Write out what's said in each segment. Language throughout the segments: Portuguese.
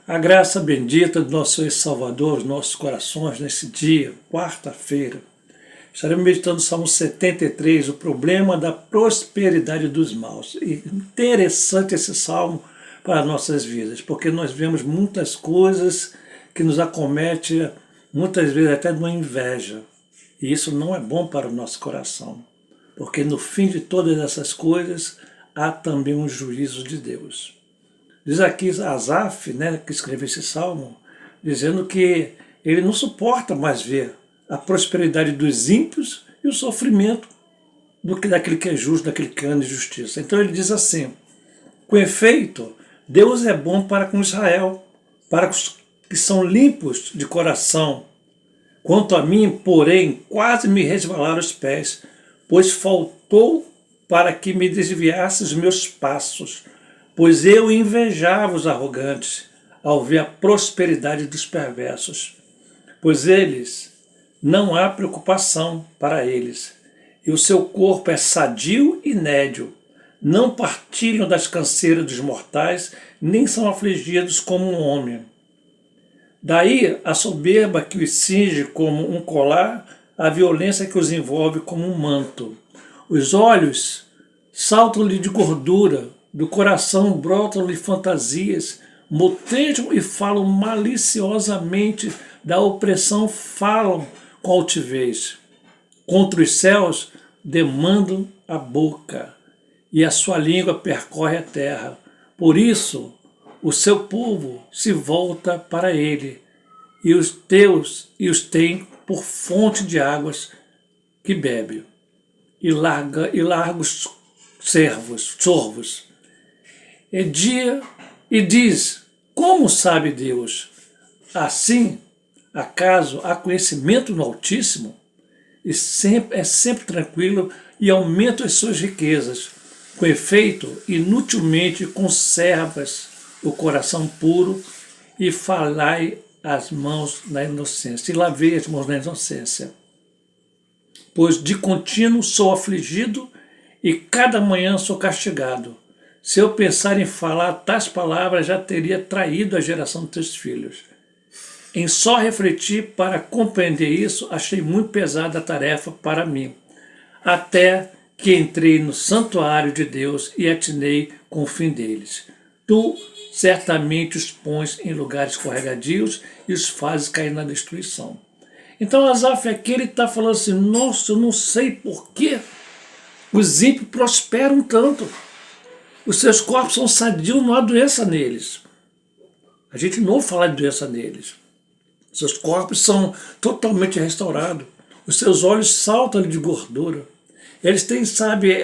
A graça bendita do nosso ex-Salvador, os nossos corações, nesse dia, quarta-feira. Estaremos meditando o Salmo 73, o problema da prosperidade dos maus. E interessante esse salmo para nossas vidas, porque nós vemos muitas coisas que nos acometem, muitas vezes até de uma inveja. E isso não é bom para o nosso coração, porque no fim de todas essas coisas há também um juízo de Deus. Diz aqui Asaf, que escreveu esse salmo, dizendo que ele não suporta mais ver a prosperidade dos ímpios e o sofrimento daquele que é justo, daquele que anda em justiça. Então ele diz assim: com efeito, Deus é bom para com Israel, para os que são limpos de coração. Quanto a mim, porém, quase me resvalaram os pés, pois faltou para que me desviasse os meus passos. Pois eu invejava os arrogantes ao ver a prosperidade dos perversos. Pois eles, não há preocupação para eles, e o seu corpo é sadio e nédio. Não partilham das canseiras dos mortais, nem são afligidos como um homem. Daí a soberba que os cinge como um colar, a violência que os envolve como um manto. Os olhos saltam-lhe de gordura, do coração brotam-lhe fantasias, motejam e falam maliciosamente, da opressão falam com altivez. Contra os céus demandam a boca, e a sua língua percorre a terra. Por isso, o seu povo se volta para ele, e os tem por fonte de águas que bebe, e largos sorvos. E diz: como sabe Deus? Assim, acaso há conhecimento no Altíssimo? E é sempre tranquilo e aumenta as suas riquezas. Com efeito, inutilmente conservas o coração puro e falai as mãos na inocência. E lavei as mãos na inocência. Pois de contínuo sou afligido e cada manhã sou castigado. Se eu pensar em falar tais palavras, já teria traído a geração dos teus filhos. Em só refletir para compreender isso, achei muito pesada a tarefa para mim, até que entrei no santuário de Deus e atinei com o fim deles. Tu certamente os pões em lugares escorregadios e os fazes cair na destruição. Então Asaf aqui ele está falando assim: nossa, eu não sei por que os ímpios prosperam tanto. Os seus corpos são sadios, não há doença neles. A gente não ouve falar de doença neles. Os seus corpos são totalmente restaurados. Os seus olhos saltam de gordura. Eles têm,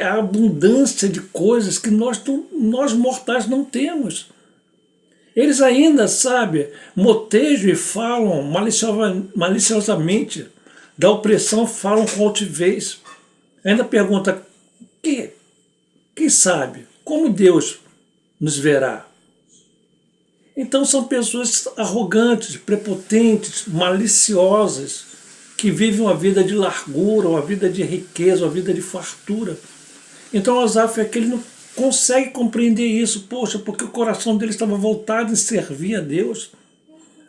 a abundância de coisas que nós mortais não temos. Eles ainda, motejam e falam maliciosamente. Da opressão falam com altivez. Ainda pergunta: quem sabe? Como Deus nos verá? Então são pessoas arrogantes, prepotentes, maliciosas, que vivem uma vida de largura, uma vida de riqueza, uma vida de fartura. Então Asaf aqui ele não consegue compreender isso. Poxa, porque o coração dele estava voltado em servir a Deus.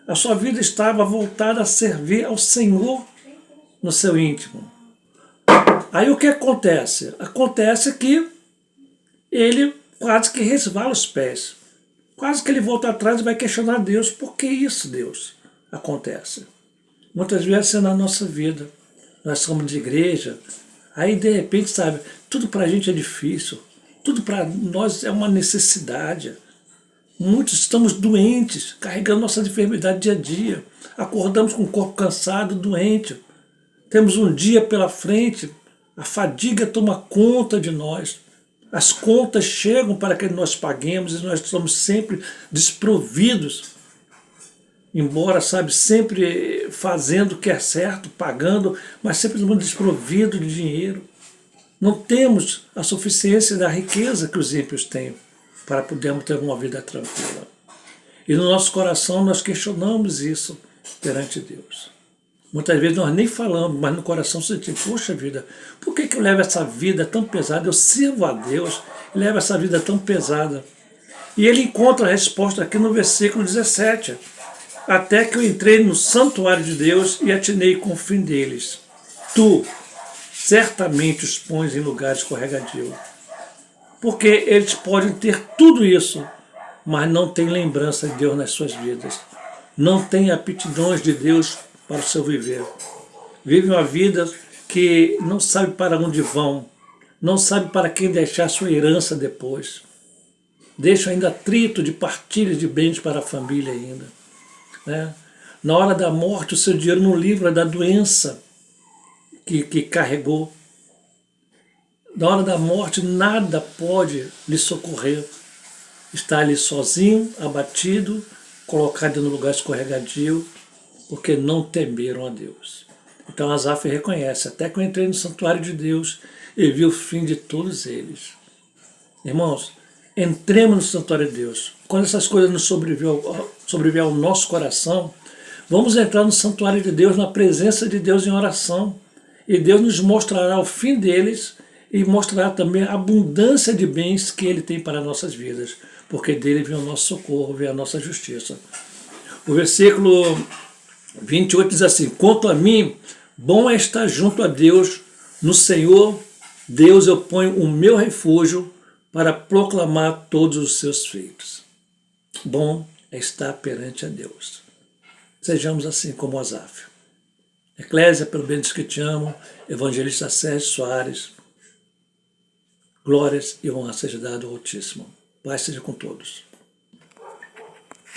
A sua vida estava voltada a servir ao Senhor no seu íntimo. Aí o que acontece? Acontece que ele quase que resvala os pés. Quase que ele volta atrás e vai questionar Deus. Por que isso, Deus, acontece? Muitas vezes é na nossa vida. Nós somos de igreja, aí de repente, tudo para a gente é difícil. Tudo para nós é uma necessidade. Muitos estamos doentes, carregando nossa enfermidade dia a dia. Acordamos com o corpo cansado, doente. Temos um dia pela frente, a fadiga toma conta de nós. As contas chegam para que nós paguemos e nós estamos sempre desprovidos. Embora, sempre fazendo o que é certo, pagando, mas sempre estamos desprovidos de dinheiro. Não temos a suficiência da riqueza que os ímpios têm para podermos ter uma vida tranquila. E no nosso coração nós questionamos isso perante Deus. Muitas vezes nós nem falamos, mas no coração sentimos: poxa vida, por que eu levo essa vida tão pesada? Eu sirvo a Deus e levo essa vida tão pesada. E ele encontra a resposta aqui no versículo 17. Até que eu entrei no santuário de Deus e atinei com o fim deles. Tu certamente os pões em lugar escorregadio. Porque eles podem ter tudo isso, mas não têm lembrança de Deus nas suas vidas. Não têm aptidões de Deus para o seu viver. Vivem uma vida que não sabe para onde vão, não sabe para quem deixar sua herança depois. Deixam ainda atrito de partilha de bens para a família ainda. Né? Na hora da morte, o seu dinheiro não livra da doença que carregou. Na hora da morte, nada pode lhe socorrer. Está ali sozinho, abatido, colocado no lugar escorregadio, porque não temeram a Deus. Então Asaf reconhece, até que eu entrei no santuário de Deus e vi o fim de todos eles. Irmãos, entremos no santuário de Deus. Quando essas coisas nos sobrevier ao nosso coração, vamos entrar no santuário de Deus, na presença de Deus em oração. E Deus nos mostrará o fim deles e mostrará também a abundância de bens que Ele tem para nossas vidas, porque dele vem o nosso socorro, vem a nossa justiça. O versículo 28 diz assim, quanto a mim, bom é estar junto a Deus, no Senhor, Deus eu ponho o meu refúgio para proclamar todos os seus feitos. Bom é estar perante a Deus. Sejamos assim como Asaf. Eclésia, pelo bem dos que te amam, Evangelista Sérgio Soares, glórias e honra seja dado ao Altíssimo. Paz seja com todos.